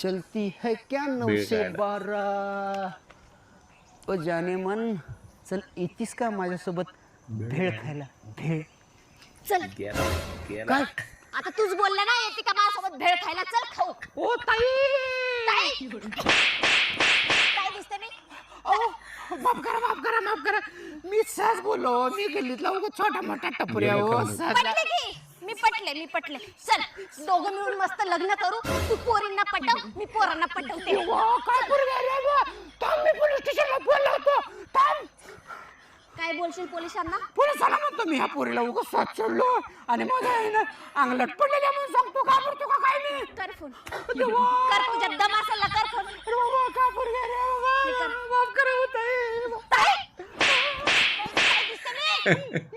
चलती है क्या 912 ओ जाने मन. चल येतीस का माझ्यासोबत भेळ खायला? भेळ चल काय? आता तूच बोलला ना येते का माझ्यासोबत भेळ खायला चल खाऊ. ओ ताई ताई काय दिसते नाही. माफ करा मी सहज बोललो. मी गल्लीतला उगाच छोटा मोठा टपऱ्या हो पटले की मी पटले. चल दोघं मिळून मस्त लग्न करू. तू पोरींना पटव मी पोरांना पटवते. काय पोरगा रे बा? थांब मी पोलीस स्टेशनला फोन लावतो. थांब. काय बोलशील पोलिसांना? पोलिसाला म्हणतो मी ह्या पोरीला उगाच साथ सोडलो आणि माझ्या आईनं अंगलट पडलेल्या म्हणून सांगतो. घाबरतो का काय नाही? कर फोन कर तुझ्या दम असेल कर फोन. काय पोरगा रे बाबा? माफ करा हो ताई. काय दिसते नाही.